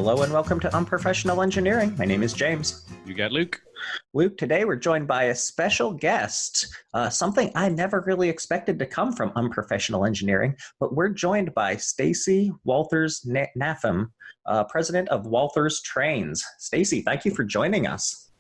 Hello and welcome to Unprofessional Engineering. My name is James. You got Luke. Luke, today we're joined by a special guest, something I never really expected to come from Unprofessional Engineering, but we're joined by Stacey Walthers Naffah, President of Walthers Trains. Stacey, thank you for joining us.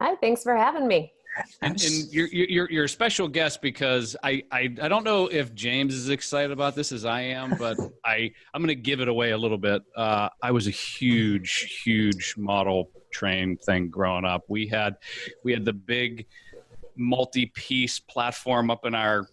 Hi, thanks for having me. And you're a special guest because I don't know if James is excited about this as I am, but I'm going to give it away a little bit. I was a huge model train thing growing up. We had the big multi-piece platform up in our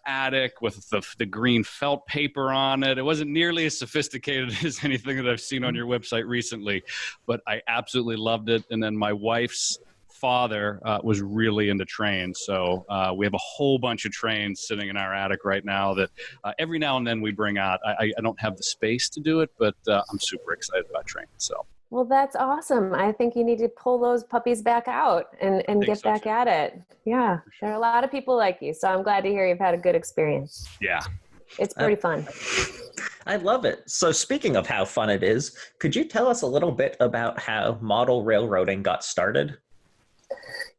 attic with the green felt paper on it. It wasn't nearly as sophisticated as anything that I've seen on your website recently, but I absolutely loved it. And then my wife's father was really into trains, so we have a whole bunch of trains sitting in our attic right now that every now and then we bring out. I don't have the space to do it, but I'm super excited about trains. So. Well, that's awesome. I think you need to pull those puppies back out and get back at it. Yeah, there are a lot of people like you, so I'm glad to hear you've had a good experience. Yeah. It's pretty fun. I love it. So speaking of how fun it is, could you tell us a little bit about how model railroading got started?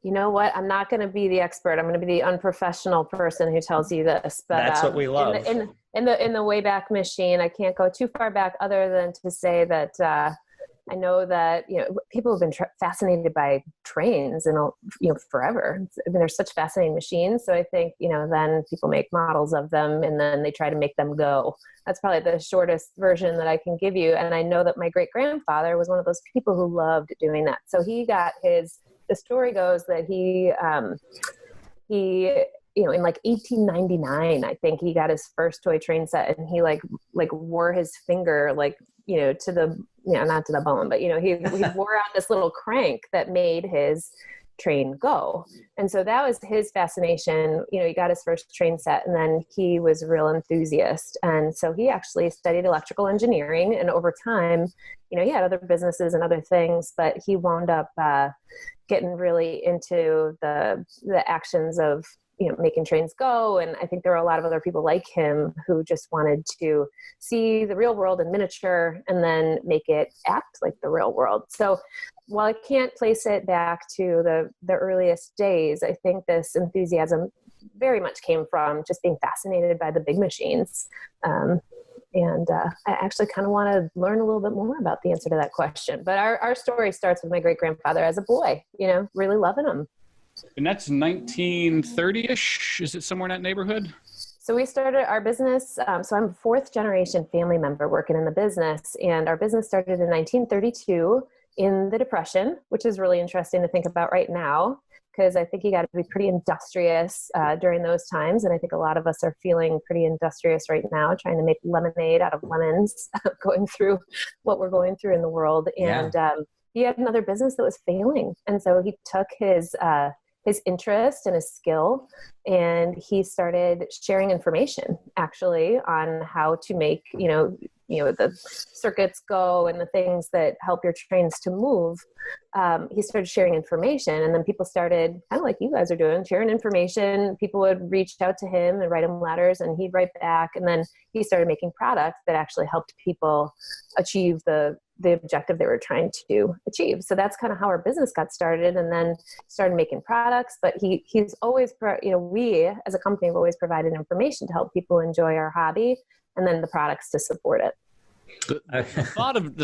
You know what? I'm not going to be the expert. I'm going to be the unprofessional person who tells you this. But that's what we love. In the Wayback Machine, I can't go too far back other than to say that I know that people have been fascinated by trains and forever. I mean, they're such fascinating machines. So I think then people make models of them and then they try to make them go. That's probably the shortest version that I can give you. And I know that my great grandfather was one of those people who loved doing that. So he got his. The story goes that he in like 1899, I think he got his first toy train set, and he like wore his finger to the not to the bone, but he wore out this little crank that made his train go. And so that was his fascination. He got his first train set, and then he was a real enthusiast. And so he actually studied electrical engineering, and over time, he had other businesses and other things, but he wound up getting really into the actions of making trains go. And I think there were a lot of other people like him who just wanted to see the real world in miniature and then make it act like the real world. So while I can't place it back to the earliest days, I think this enthusiasm very much came from just being fascinated by the big machines. And I actually kind of want to learn a little bit more about the answer to that question. But our story starts with my great-grandfather as a boy, really loving them. And that's 1930-ish? Is it somewhere in that neighborhood? So we started our business. So I'm a fourth-generation family member working in the business. And our business started in 1932 in the Depression, which is really interesting to think about right now, because I think you got to be pretty industrious during those times. And I think a lot of us are feeling pretty industrious right now, trying to make lemonade out of lemons, going through what we're going through in the world. And he had another business that was failing. And so he took his interest and his skill, and he started sharing information actually on how to make, the circuits go and the things that help your trains to move. He started sharing information, and then people started, kind of like you guys are doing, sharing information. People would reach out to him and write him letters, and he'd write back. And then he started making products that actually helped people achieve the objective they were trying to achieve. So that's kind of how our business got started, and then started making products. But he's always, we as a company have always provided information to help people enjoy our hobby, and then the products to support it. The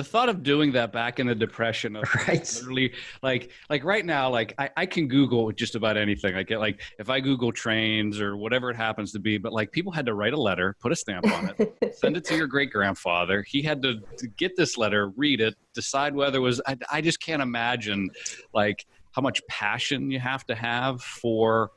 thought of doing that back in the Depression, of right. Literally, like right now, I can Google just about anything. I get if I Google trains or whatever it happens to be, but people had to write a letter, put a stamp on it, send it to your great grandfather. He had to get this letter, read it, decide whether it was. I just can't imagine how much passion you have to have for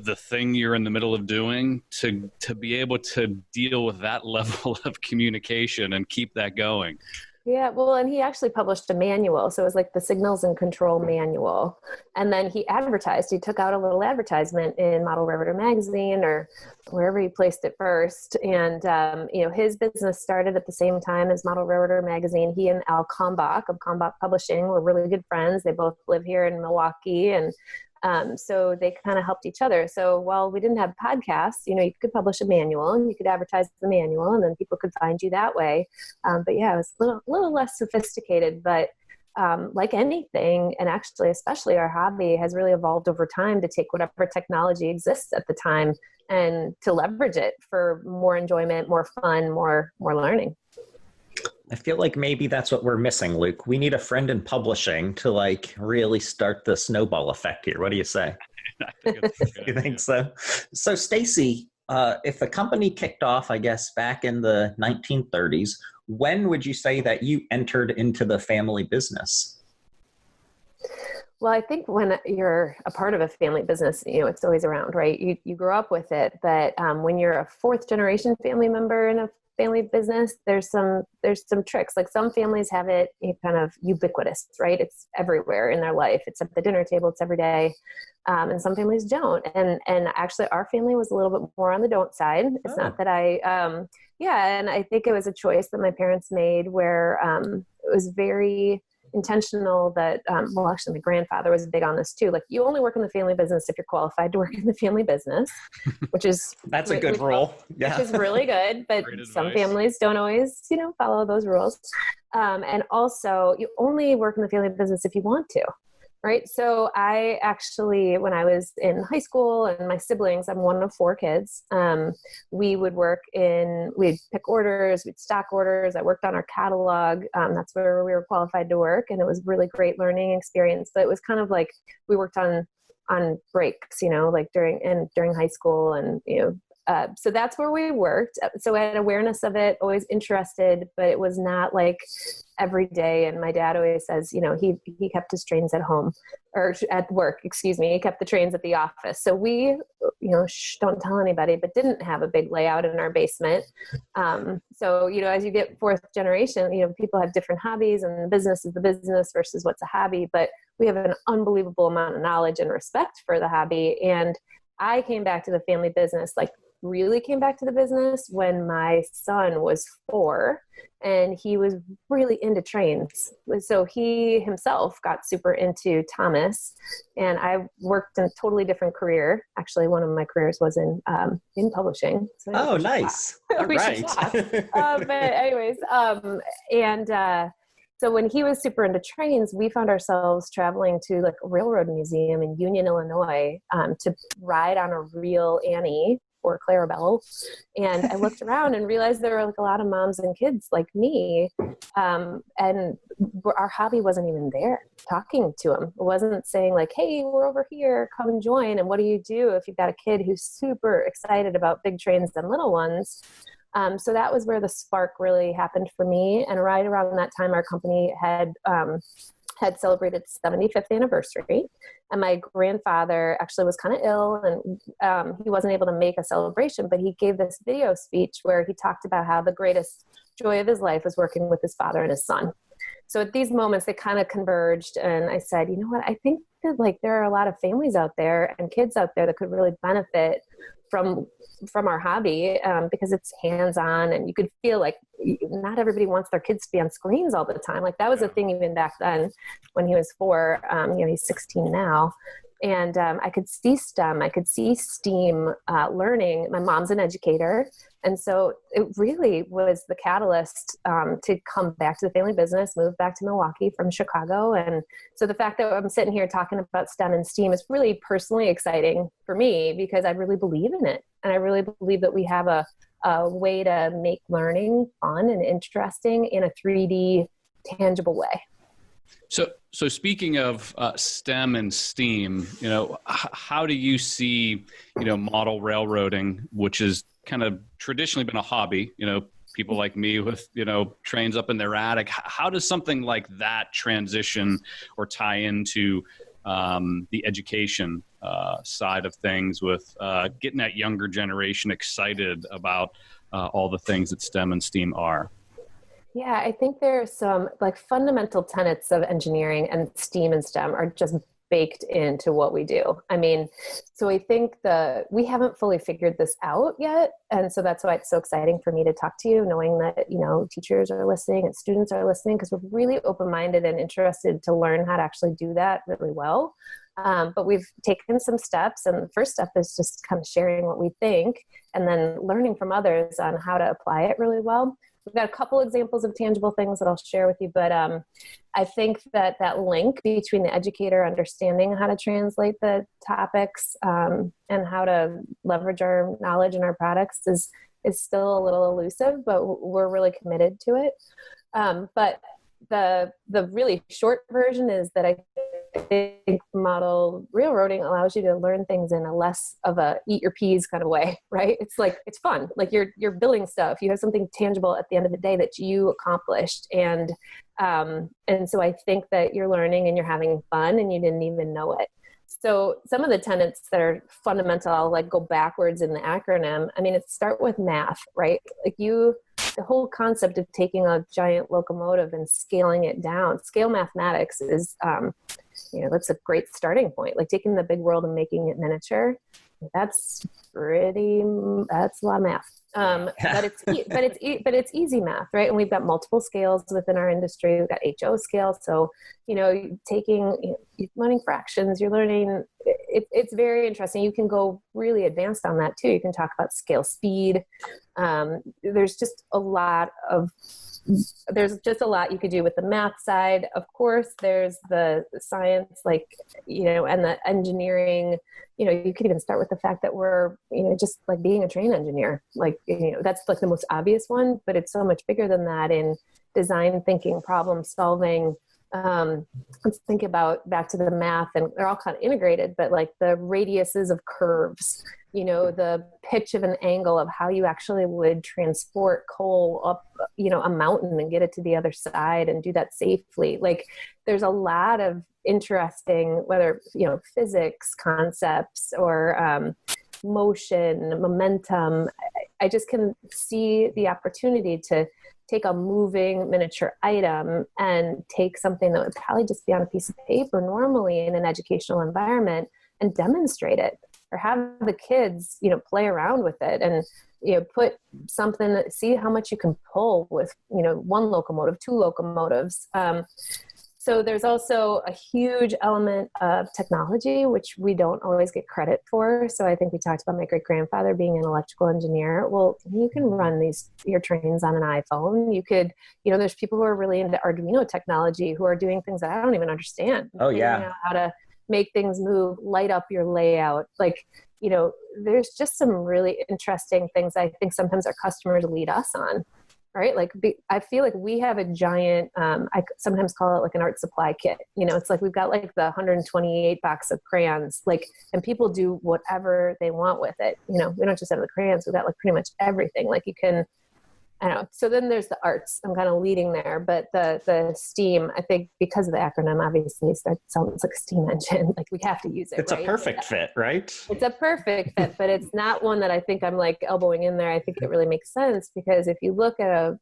the thing you're in the middle of doing to be able to deal with that level of communication and keep that going. Yeah, well, and he actually published a manual. So it was like the Signals and Control Manual. And then he advertised. He took out a little advertisement in Model Railroader magazine or wherever he placed it first. And, his business started at the same time as Model Railroader magazine. He and Al Kalmbach of Kalmbach Publishing were really good friends. They both live here in Milwaukee. And So they kind of helped each other. So while we didn't have podcasts, you could publish a manual and you could advertise the manual and then people could find you that way. But yeah, it was a little less sophisticated, but like anything, and actually, especially our hobby has really evolved over time to take whatever technology exists at the time and to leverage it for more enjoyment, more fun, more learning. I feel like maybe that's what we're missing, Luke. We need a friend in publishing to like really start the snowball effect here. What do you say? I think it's a good You think idea. so? So, Stacey, if the company kicked off, I guess, back in the 1930s, when would you say that you entered into the family business? Well, I think when you're a part of a family business, it's always around, right? You grow up with it, but when you're a fourth generation family member in a family business, there's some tricks. Like some families have it kind of ubiquitous, right? It's everywhere in their life. It's at the dinner table. It's every day. And some families don't. And actually our family was a little bit more on the don't side. It's not that and I think it was a choice that my parents made where it was very intentional that, actually my grandfather was big on this too. Like you only work in the family business if you're qualified to work in the family business, which is That's a good rule. Yeah. Which is really good, but some families don't always, follow those rules. And also you only work in the family business if you want to. Right. So I actually, when I was in high school and my siblings, I'm one of 4 kids. We would we'd pick orders, we'd stock orders. I worked on our catalog. That's where we were qualified to work. And it was really great learning experience, but it was kind of like we worked on breaks, like during high school and, so that's where we worked. So I had awareness of it, always interested, but it was not like every day. And my dad always says, he kept his trains at home or at work, he kept the trains at the office. So we, don't tell anybody, but didn't have a big layout in our basement. So, as you get fourth generation, people have different hobbies and business is the business versus what's a hobby, but we have an unbelievable amount of knowledge and respect for the hobby. And I came back to the family business, really came back to the business when my son was 4 and he was really into trains. So he himself got super into Thomas and I worked in a totally different career. Actually, one of my careers was in publishing. So nice. All right. But anyways, so when he was super into trains, we found ourselves traveling to a railroad museum in Union, Illinois, to ride on a real Annie or Clarabelle. And I looked around and realized there were a lot of moms and kids like me. And our hobby wasn't even there talking to them. It wasn't saying hey, we're over here, come and join. And what do you do if you've got a kid who's super excited about big trains and little ones? So that was where the spark really happened for me. And right around that time, our company had celebrated its 75th anniversary. And my grandfather actually was kind of ill and he wasn't able to make a celebration, but he gave this video speech where he talked about how the greatest joy of his life was working with his father and his son. So at these moments, they kind of converged. And I said, you know what, I think that there are a lot of families out there and kids out there that could really benefit from our hobby because it's hands-on and you could feel like not everybody wants their kids to be on screens all the time. That was a thing even back then when he was 4, he's 16 now. And I could see STEM, I could see STEAM learning. My mom's an educator. And so it really was the catalyst to come back to the family business, move back to Milwaukee from Chicago. And so the fact that I'm sitting here talking about STEM and STEAM is really personally exciting for me because I really believe in it. And I really believe that we have a way to make learning fun and interesting in a 3D tangible way. So speaking of STEM and STEAM, how do you see, model railroading, which has kind of traditionally been a hobby, people like me with, trains up in their attic. How does something like that transition or tie into the education side of things with getting that younger generation excited about all the things that STEM and STEAM are? Yeah, I think there are some fundamental tenets of engineering, and STEAM and STEM are just baked into what we do. I mean, so I think we haven't fully figured this out yet. And so that's why it's so exciting for me to talk to you, knowing that, teachers are listening and students are listening, because we're really open-minded and interested to learn how to actually do that really well. But we've taken some steps, and the first step is just kind of sharing what we think and then learning from others on how to apply it really well. We've got a couple examples of tangible things that I'll share with you, but I think that link between the educator understanding how to translate the topics and how to leverage our knowledge and our products is still a little elusive, but we're really committed to it. But the really short version is that I think model railroading allows you to learn things in a less of a eat your peas kind of way, right? It's like, it's fun. Like you're building stuff. You have something tangible at the end of the day that you accomplished. And so I think that you're learning and you're having fun and you didn't even know it. So some of the tenets that are fundamental, I'll like go backwards in the acronym. I mean, start with math, right? Like the whole concept of taking a giant locomotive and scaling it down, scale mathematics is, that's a great starting point. Like taking the big world and making it miniature. That's a lot of math. But it's easy math, right? And we've got multiple scales within our industry. We've got HO scale. So, you're learning fractions, you're learning, it's very interesting. You can go really advanced on that too. You can talk about scale speed. There's just a lot you could do with the math side. Of course, there's the science, and the engineering. You could even start with the fact that we're, just like being a train engineer. That's like the most obvious one, but it's so much bigger than that in design thinking, problem solving. Let's think about back to the math, and they're all kind of integrated, but like the radiuses of curves, the pitch of an angle of how you actually would transport coal up, a mountain and get it to the other side and do that safely. Like there's a lot of interesting, whether, physics concepts or, motion, momentum. I just can see the opportunity to take a moving miniature item and take something that would probably just be on a piece of paper normally in an educational environment and demonstrate it, or have the kids, play around with it and, put something, see how much you can pull with, one locomotive, two locomotives. So there's also a huge element of technology, which we don't always get credit for. So I think we talked about my great-grandfather being an electrical engineer. Well, you can run your trains on an iPhone. You could, there's people who are really into Arduino technology who are doing things that I don't even understand. Oh, yeah. Figuring out how to make things move, light up your layout. There's just some really interesting things I think sometimes our customers lead us on. Right? I feel like we have a giant, I sometimes call it like an art supply kit. It's like we've got like the 128 box of crayons, and people do whatever they want with it. We don't just have the crayons, we've got like pretty much everything. Like you can, I don't know. So then there's the arts. I'm kind of leading there, but the STEAM, I think because of the acronym, obviously it sounds like a steam engine. Like we have to use it. It's right? A perfect fit, right? It's a perfect fit, but it's not one that I think I'm like elbowing in there. I think it really makes sense because if you look at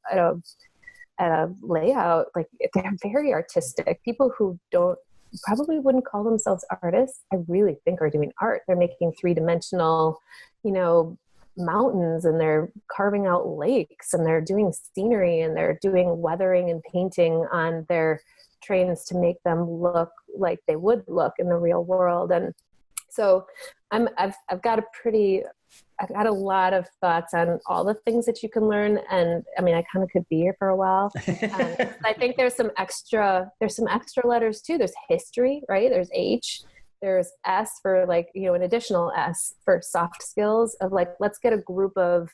a layout, like they're very artistic. People who probably wouldn't call themselves artists, I really think are doing art. They're making 3-dimensional, mountains, and they're carving out lakes, and they're doing scenery, and they're doing weathering and painting on their trains to make them look like they would look in the real world. And so I've got a lot of thoughts on all the things that you can learn. And I mean, I kind of could be here for a while. I think there's some extra letters too. There's history, right? There's H. There's S for an additional S for soft skills of let's get a group of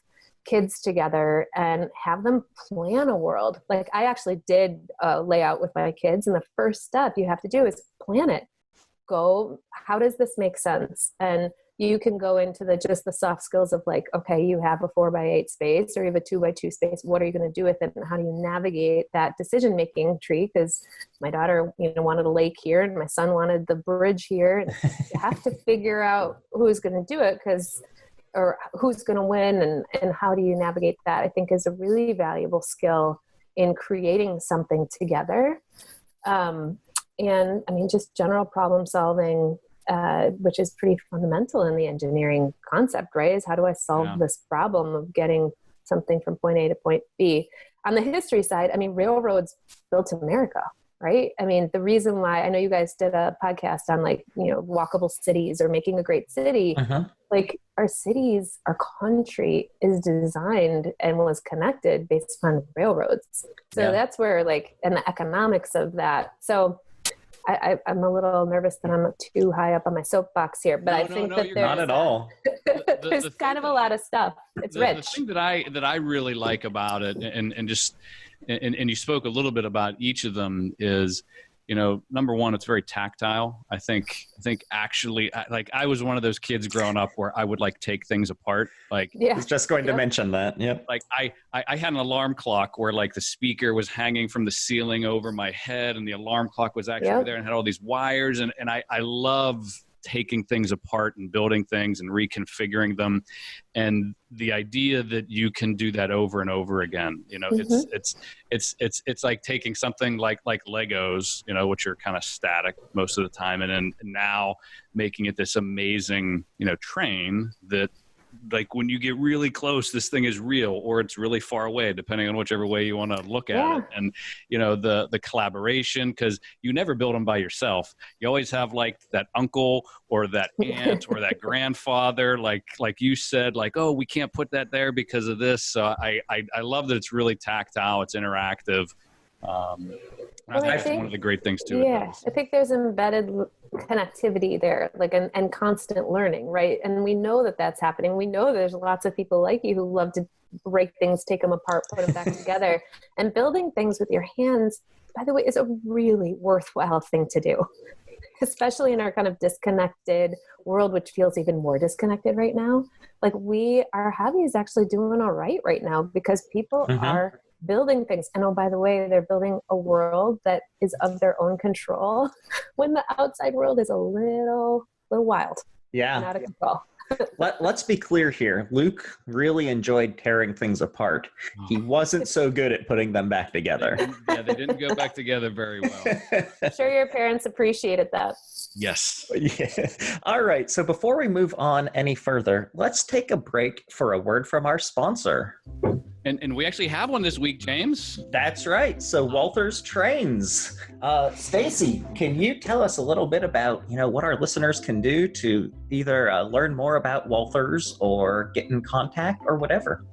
kids together and have them plan a world. Like I actually did a layout with my kids, and the first step you have to do is plan it. How does this make sense? And you can go into just the soft skills of okay, you have a 4x8 space or you have a 2x2 space. What are you going to do with it? And how do you navigate that decision-making tree? Because my daughter, wanted a lake here and my son wanted the bridge here. And you have to figure out who's going to do it or who's going to win and how do you navigate that, I think is a really valuable skill in creating something together. And I mean, just general problem solving, which is pretty fundamental in the engineering concept, right? Is how do I solve this problem of getting something from point A to point B? On the history side, I mean, railroads built America, right? I mean, the reason why, I know you guys did a podcast on like, walkable cities or making a great city. Like our cities, our country is designed and was connected based on railroads. So that's where and the economics of that. So I'm a little nervous that I'm too high up on my soapbox here, but I think that there's not at all. There's kind of a lot of stuff. It's rich. The thing that I really like about it, and you spoke a little bit about each of them, is number one, it's very tactile. I think actually, like I was one of those kids growing up where I would like take things apart. Like, I was just going to mention that. Yep. Like I had an alarm clock where like the speaker was hanging from the ceiling over my head, and the alarm clock was actually there and had all these wires. And I love taking things apart and building things and reconfiguring them, and the idea that you can do that over and over again. It's like taking something like Legos, which are kind of static most of the time, and then now making it this amazing train that, like, when you get really close, this thing is real, or it's really far away, depending on whichever way you want to look at it. And the collaboration, because you never build them by yourself. You always have like that uncle or that aunt or that grandfather, like you said, like, oh, we can't put that there because of this. So I love that it's really tactile, it's interactive. I think that's one of the great things too. Yeah, I think there's embedded connectivity there, and constant learning, right? And we know that that's happening. We know there's lots of people like you who love to break things, take them apart, put them back together. And building things with your hands, by the way, is a really worthwhile thing to do, especially in our kind of disconnected world, which feels even more disconnected right now. Like, our hobby is actually doing all right now because people are building things. And oh, by the way, they're building a world that is of their own control when the outside world is a little wild. Yeah. Out of control. Let's be clear here. Luke really enjoyed tearing things apart. He wasn't so good at putting them back together. They didn't go back together very well. I'm sure your parents appreciated that. Yes. Yeah. All right. So before we move on any further, let's take a break for a word from our sponsor. And we actually have one this week, James. That's right. So Walthers Trains. Stacey, can you tell us a little bit about, what our listeners can do to either learn more about Walthers or get in contact or whatever?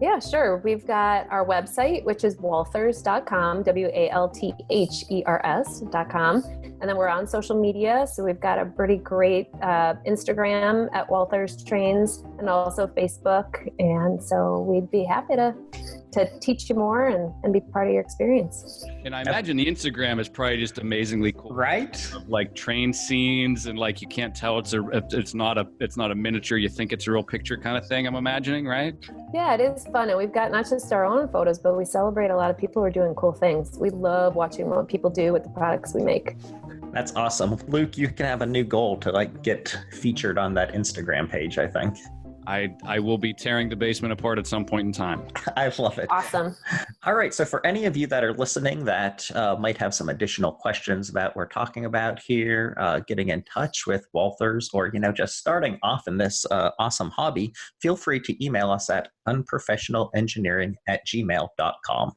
Yeah, sure. We've got our website, which is walthers.com, WALTHERS.com. And then we're on social media. So we've got a pretty great Instagram at Walthers Trains and also Facebook. And so we'd be happy to teach you more and be part of your experience. And I imagine the Instagram is probably just amazingly cool. Right? Like train scenes, and like you can't tell it's not a miniature, you think it's a real picture kind of thing, I'm imagining, right? Yeah, it is fun. And we've got not just our own photos, but we celebrate a lot of people who are doing cool things. We love watching what people do with the products we make. That's awesome. Luke, you can have a new goal to get featured on that Instagram page, I think. I will be tearing the basement apart at some point in time. I love it. Awesome. All right. So for any of you that are listening that might have some additional questions about what we're talking about here, getting in touch with Walthers, or, just starting off in this awesome hobby, feel free to email us at unprofessionalengineering@gmail.com.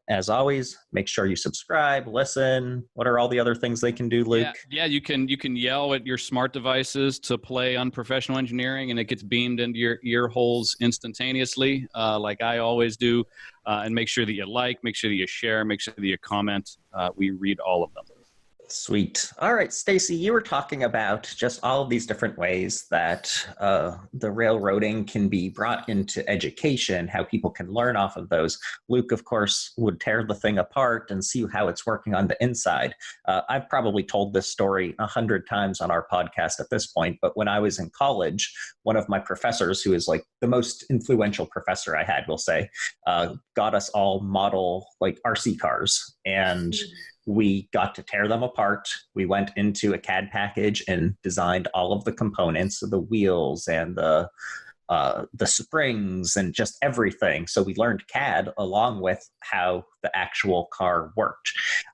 As always, make sure you subscribe, listen. What are all the other things they can do, Luke? Yeah, you can yell at your smart devices to play Unprofessional Engineering, and it gets beamed into your ear holes instantaneously, like I always do. And make sure that you make sure that you share, make sure that you comment. We read all of them. Sweet. All right, Stacey, you were talking about just all of these different ways that the railroading can be brought into education, how people can learn off of those. Luke, of course, would tear the thing apart and see how it's working on the inside. I've probably told this story 100 times on our podcast at this point, but when I was in college, one of my professors, who is like the most influential professor I had, we'll say, got us all model RC cars, and we got to tear them apart. We went into a CAD package and designed all of the components of the wheels and the the springs and just everything. So we learned CAD along with how the actual car worked.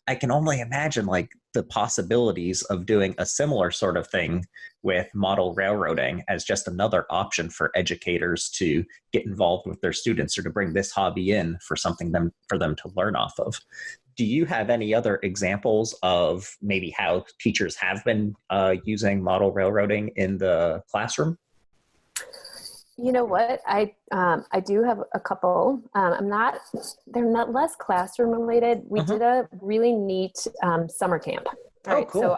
I can only imagine like the possibilities of doing a similar sort of thing with model railroading as just another option for educators to get involved with their students or to bring this hobby in for something for them to learn off of. Do you have any other examples of maybe how teachers have been using model railroading in the classroom? You know what? I do have a couple. They're not less classroom related. We did a really neat summer camp. Oh, cool.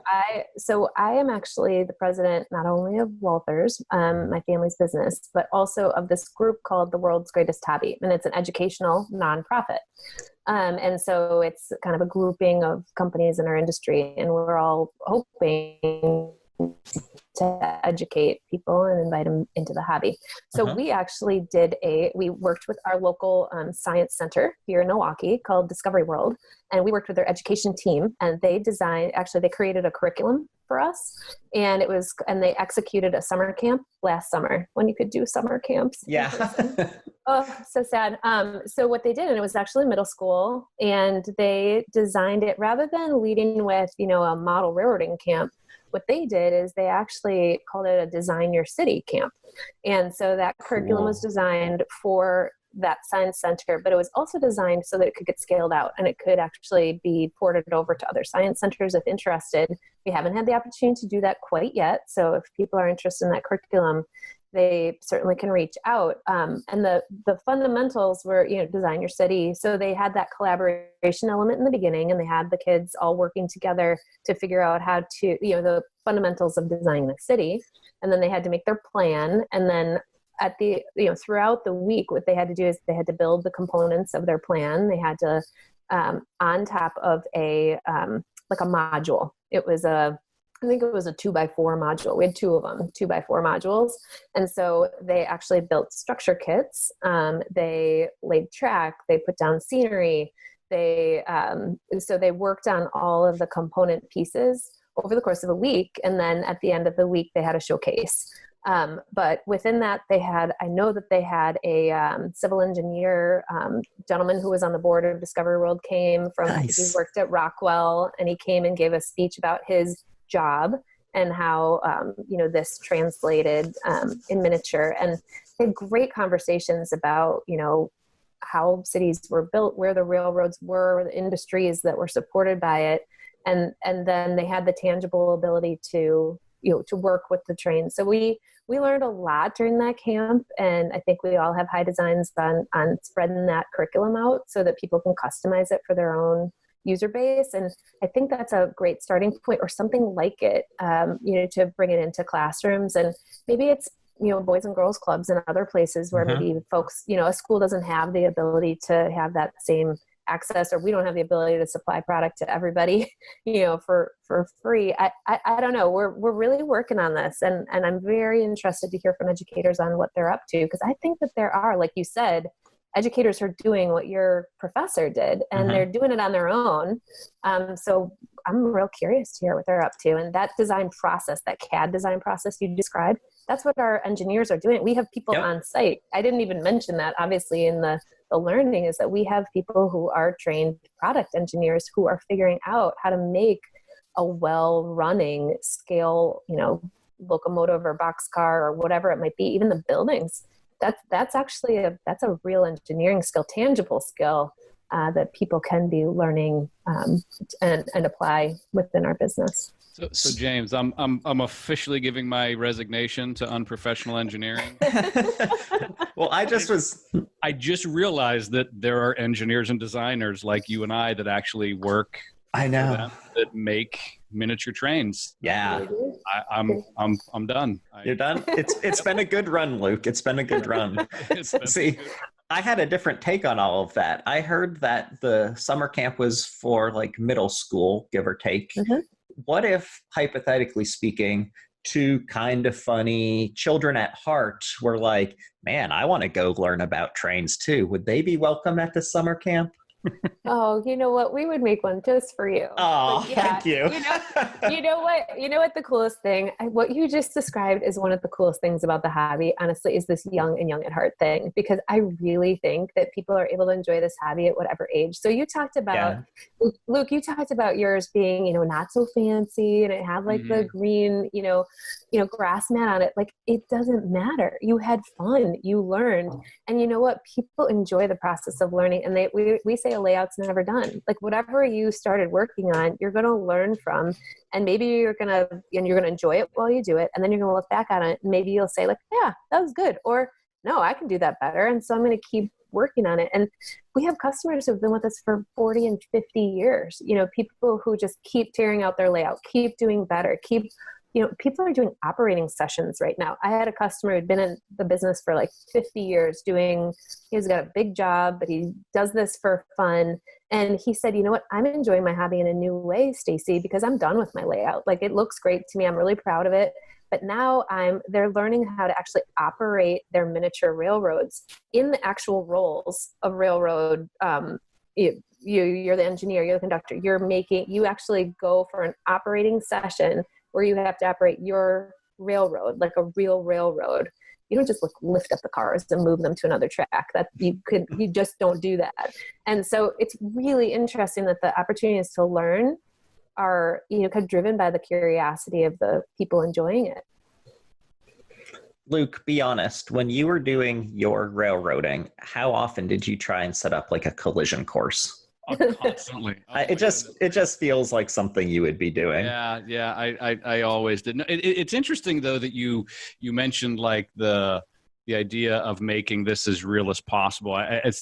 So I am actually the president, not only of Walthers, my family's business, but also of this group called The World's Greatest Hobby. And it's an educational nonprofit. And so it's kind of a grouping of companies in our industry, and we're all hoping to educate people and invite them into the hobby. So we actually we worked with our local science center here in Milwaukee called Discovery World. And we worked with their education team, and they created a curriculum for us. And they executed a summer camp last summer when you could do summer camps. Yeah. Oh, so sad. So what they did, and it was actually middle school, and they designed it rather than leading with, a model railroading camp. What they did is they actually called it a Design Your City camp. And so that curriculum was designed for that science center, but it was also designed so that it could get scaled out and it could actually be ported over to other science centers if interested. We haven't had the opportunity to do that quite yet. So if people are interested in that curriculum, they certainly can reach out. And the fundamentals were, design your city. So they had that collaboration element in the beginning, and they had the kids all working together to figure out how to, the fundamentals of designing the city. And then they had to make their plan. And then throughout the week, what they had to do is they had to build the components of their plan. They had to, on top of a module. I think it was a 2x4 module. We had two of them, 2x4 modules. And so they actually built structure kits. They laid track, they put down scenery. So they worked on all of the component pieces over the course of a week. And then at the end of the week, they had a showcase. But within that, I know that they had a civil engineer gentleman who was on the board of Discovery World came from, Nice. He worked at Rockwell, and he came and gave a speech about his job and how, this translated in miniature. And they had great conversations about, how cities were built, where the railroads were, the industries that were supported by it. And then they had the tangible ability to work with the train. So we learned a lot during that camp. And I think we all have high designs on spreading that curriculum out so that people can customize it for their own user base. And I think that's a great starting point, or something like it, to bring it into classrooms. And maybe it's, boys and girls clubs and other places where maybe folks, a school doesn't have the ability to have that same access, or we don't have the ability to supply product to everybody, for free. I don't know. We're really working on this, and I'm very interested to hear from educators on what they're up to, because I think that there are, like you said, educators are doing what your professor did, and they're doing it on their own. So I'm real curious to hear what they're up to. And that design process, that CAD design process you described, that's what our engineers are doing. We have people on site. I didn't even mention that, obviously, in the learning, is that we have people who are trained product engineers who are figuring out how to make a well-running scale, locomotive or boxcar or whatever it might be, even the buildings. That's actually a real engineering skill, tangible skill that people can be learning and apply within our business. So James, I'm officially giving my resignation to unprofessional engineering. Well, I just realized that there are engineers and designers like you and I that actually work. I know, that make miniature trains. Yeah. I'm done. You're done? It's been a good run, Luke. It's been a good run. See, I had a different take on all of that. I heard that the summer camp was for like middle school, give or take. What if, hypothetically speaking, two kind of funny children at heart were like, man, I want to go learn about trains too. Would they be welcome at the summer camp? Oh, you know what? We would make one just for you. Oh, thank you. You know what the coolest thing, what you just described is one of the coolest things about the hobby, honestly, is this young and young at heart thing, because I really think that people are able to enjoy this hobby at whatever age. So you talked about, Luke, you talked about yours being, not so fancy, and it had like the green, grass mat on it. Like, it doesn't matter. You had fun, you learned. And you know what? People enjoy the process of learning. And we say a layout's never done. Like, whatever you started working on, you're going to learn from, and maybe you're going to enjoy it while you do it. And then you're going to look back on it. And maybe you'll say like, yeah, that was good. Or no, I can do that better. And so I'm going to keep working on it. And we have customers who've been with us for 40 and 50 years, people who just keep tearing out their layout, keep doing better, people are doing operating sessions right now. I had a customer who'd been in the business for like 50 years he's got a big job, but he does this for fun. And he said, you know what, I'm enjoying my hobby in a new way, Stacey, because I'm done with my layout. Like, it looks great to me. I'm really proud of it. But now they're learning how to actually operate their miniature railroads in the actual roles of railroad. You're the engineer, you're the conductor, you actually go for an operating session where you have to operate your railroad like a real railroad. You don't just lift up the cars and move them to another track. That you just don't do that. And so it's really interesting that the opportunities to learn are, kind of driven by the curiosity of the people enjoying it. Luke, be honest, when you were doing your railroading, how often did you try and set up like a collision course? Constantly. It just feels like something you would be doing. Yeah. I always did. It's interesting though that you mentioned like the idea of making this as real as possible. I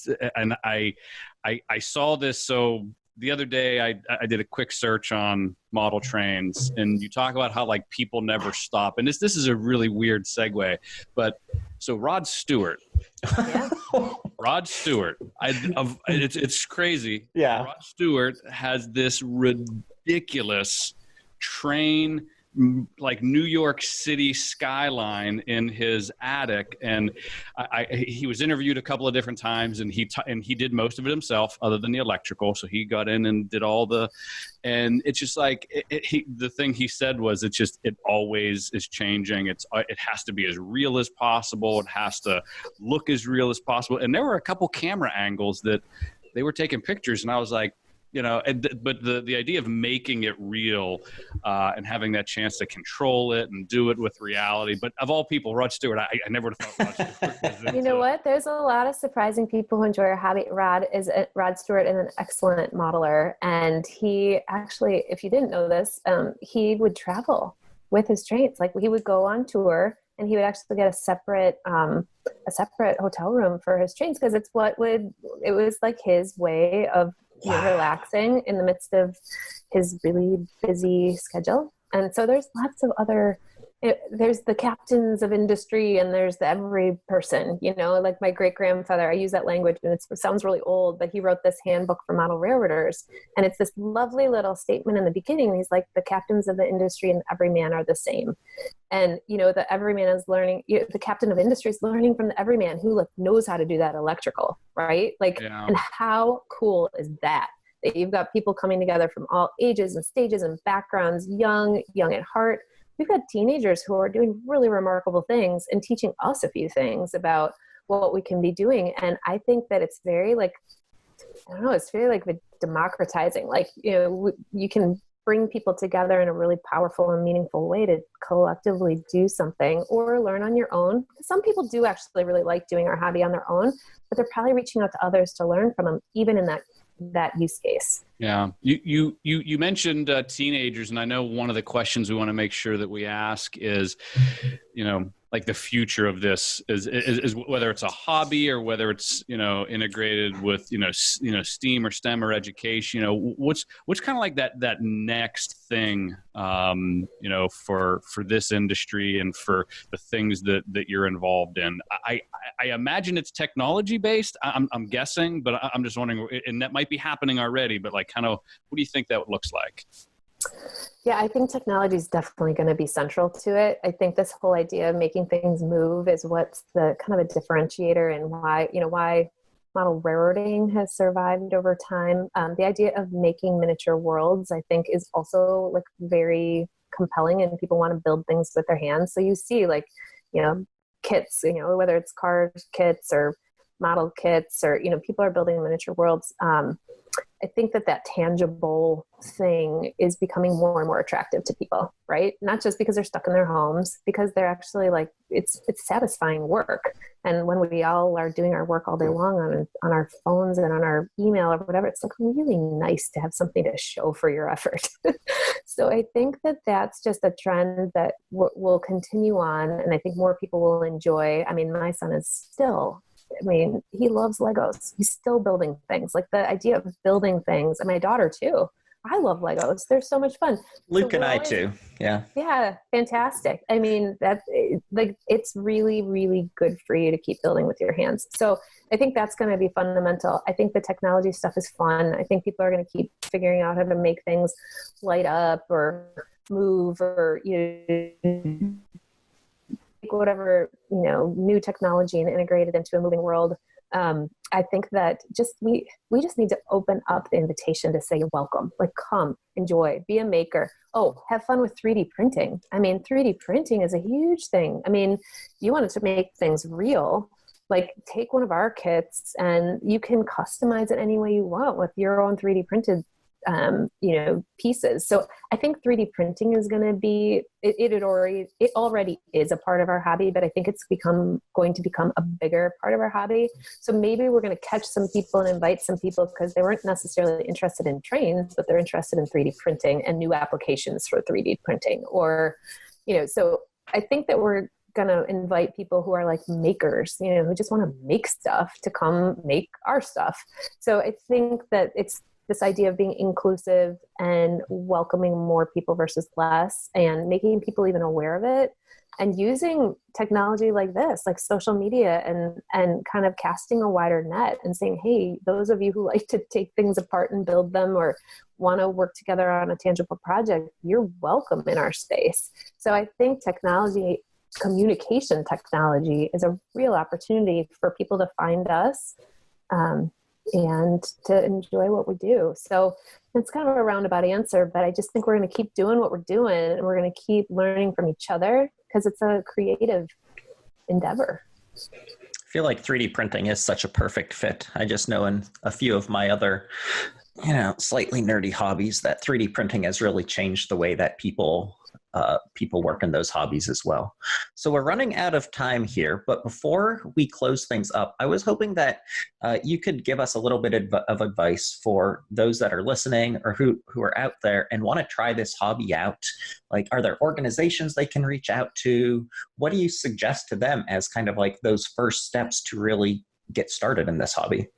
saw this. So the other day I did a quick search on model trains, and you talk about how like people never stop. And this is a really weird segue, but so Rod Stewart. Yeah. Rod Stewart. It's crazy. Yeah. Rod Stewart has this ridiculous train, like New York City skyline in his attic, and he was interviewed a couple of different times, and he did most of it himself, other than the electrical. So he got in and did all and it's just like the thing he said was it always is changing. It has to be as real as possible. It has to look as real as possible. And there were a couple camera angles that they were taking pictures, and I was like, but the idea of making it real and having that chance to control it and do it with reality. But of all people, Rod Stewart, I never would have thought Rod Stewart was You know what? There's a lot of surprising people who enjoy our hobby. Rod Stewart is an excellent modeler. And he actually, if you didn't know this, he would travel with his trains. Like, he would go on tour, and he would actually get a separate hotel room for his trains, because it was like his way of relaxing in the midst of his really busy schedule. And so there's lots of other, there's the captains of industry, and there's the every person, like my great grandfather. I use that language, and it sounds really old, but he wrote this handbook for model railroaders. And it's this lovely little statement in the beginning. He's like, the captains of the industry and every man are the same. And, the everyman is learning, the captain of industry is learning from the everyman who knows how to do that electrical, right? And how cool is that? That you've got people coming together from all ages and stages and backgrounds, young at heart. We've got teenagers who are doing really remarkable things and teaching us a few things about what we can be doing. And I think that it's very it's very democratizing. You can bring people together in a really powerful and meaningful way to collectively do something or learn on your own. Some people do actually really like doing our hobby on their own, but they're probably reaching out to others to learn from them, even in that use case. Yeah. You mentioned teenagers, and I know one of the questions we want to make sure that we ask is, like the future of this is whether it's a hobby or whether it's, integrated with, STEAM or STEM or education, what's kind of like that next thing, for this industry and for the things that you're involved in. I imagine it's technology based. I'm guessing, but I'm just wondering, and that might be happening already, but what do you think that looks like? Yeah, I think technology is definitely going to be central to it. I think this whole idea of making things move is what's the kind of a differentiator, and why model railroading has survived over time. The idea of making miniature worlds, I think, is also like very compelling, and people want to build things with their hands. So you see like, kits, whether it's car kits or model kits, or, people are building miniature worlds. I think that tangible thing is becoming more and more attractive to people, right? Not just because they're stuck in their homes, because they're actually like, it's satisfying work. And when we all are doing our work all day long on our phones and on our email or whatever, it's like really nice to have something to show for your effort. So I think that that's just a trend that will continue on. And I think more people will enjoy. I mean, my son is still, he loves Legos. He's still building things. Like the idea of building things, and my daughter too. I love Legos. They're so much fun. Luke and I too. Yeah. Yeah. Fantastic. I mean, it's really, really good for you to keep building with your hands. So I think that's going to be fundamental. I think the technology stuff is fun. I think people are going to keep figuring out how to make things light up or move or, whatever, new technology and integrate it into a moving world. I think that we just need to open up the invitation to say, you're welcome, like come, enjoy, be a maker. Oh, have fun with 3D printing. 3D printing is a huge thing. You wanted to make things real, like take one of our kits and you can customize it any way you want with your own 3D printed pieces. So I think 3D printing is going to be, it already is a part of our hobby, but I think it's going to become a bigger part of our hobby. So maybe we're going to catch some people and invite some people because they weren't necessarily interested in trains, but they're interested in 3D printing and new applications for 3D printing, or, so I think that we're going to invite people who are like makers, who just want to make stuff to come make our stuff. So I think that it's this idea of being inclusive and welcoming more people versus less, and making people even aware of it, and using technology like this, like social media, and kind of casting a wider net and saying, hey, those of you who like to take things apart and build them or want to work together on a tangible project, you're welcome in our space. So I think communication technology is a real opportunity for people to find us, and to enjoy what we do. So it's kind of a roundabout answer, but I just think we're going to keep doing what we're doing, and we're going to keep learning from each other because it's a creative endeavor. I feel like 3D printing is such a perfect fit. I just know in a few of my other, slightly nerdy hobbies that 3D printing has really changed the way that people work in those hobbies as well. So we're running out of time here, but before we close things up, I was hoping that you could give us a little bit of advice for those that are listening or who are out there and want to try this hobby out. Like, are there organizations they can reach out to? What do you suggest to them as kind of like those first steps to really get started in this hobby?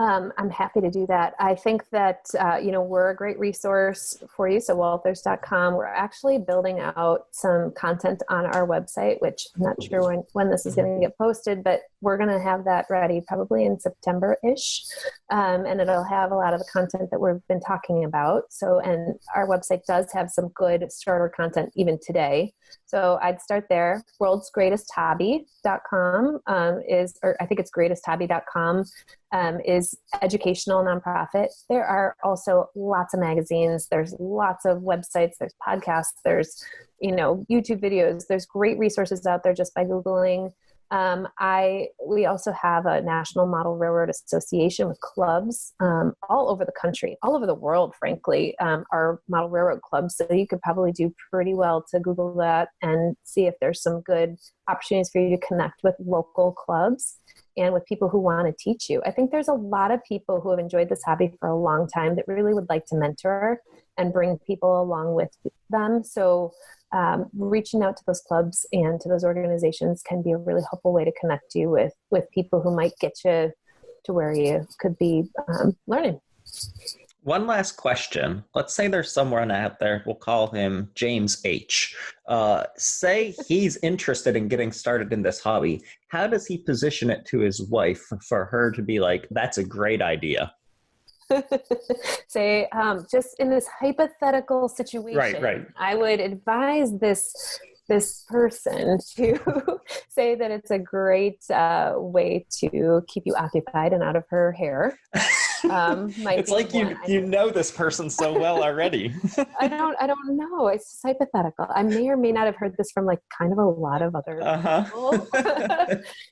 I'm happy to do that. I think that, we're a great resource for you. So walthers.com, we're actually building out some content on our website, which I'm not sure when this is going to get posted, but we're going to have that ready probably in September-ish. And it'll have a lot of the content that we've been talking about. So, and our website does have some good starter content even today. So I'd start there. worldsgreatesthobby.com or I think it's greatesthobby.com. Is educational nonprofit. There are also lots of magazines. There's lots of websites. There's podcasts. There's, YouTube videos. There's great resources out there just by Googling. We also have a National Model Railroad Association with clubs all over the country, all over the world, frankly, are model railroad clubs. So you could probably do pretty well to Google that and see if there's some good opportunities for you to connect with local clubs and with people who want to teach you. I think there's a lot of people who have enjoyed this hobby for a long time that really would like to mentor and bring people along with them. So reaching out to those clubs and to those organizations can be a really helpful way to connect you with people who might get you to where you could be learning. One last question. Let's say there's someone out there, we'll call him James H. Say he's interested in getting started in this hobby. How does he position it to his wife for her to be like, that's a great idea? Say, just in this hypothetical situation, right. I would advise this this person to say that it's a great way to keep you occupied and out of her hair. It's like you know this person so well already. I don't know. It's just hypothetical. I may or may not have heard this from like kind of a lot of other people.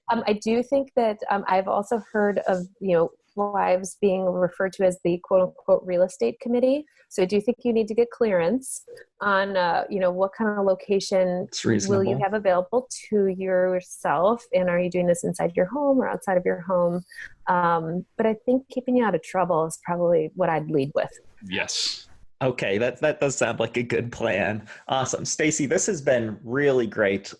I do think that I've also heard of, wives being referred to as the quote unquote real estate committee. So I do think you need to get clearance on, what kind of location will you have available to yourself? And are you doing this inside your home or outside of your home? But I think keeping you out of trouble is probably what I'd lead with. Yes. Okay, that does sound like a good plan. Awesome. Stacey, this has been really great.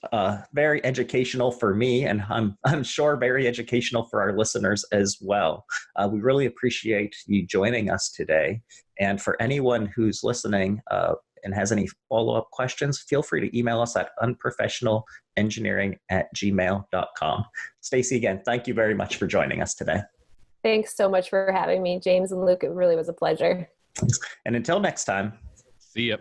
Very educational for me, and I'm sure very educational for our listeners as well. We really appreciate you joining us today. And for anyone who's listening and has any follow-up questions, feel free to email us at unprofessionalengineering@gmail.com. Stacey, again, thank you very much for joining us today. Thanks so much for having me, James and Luke. It really was a pleasure. And until next time. See ya.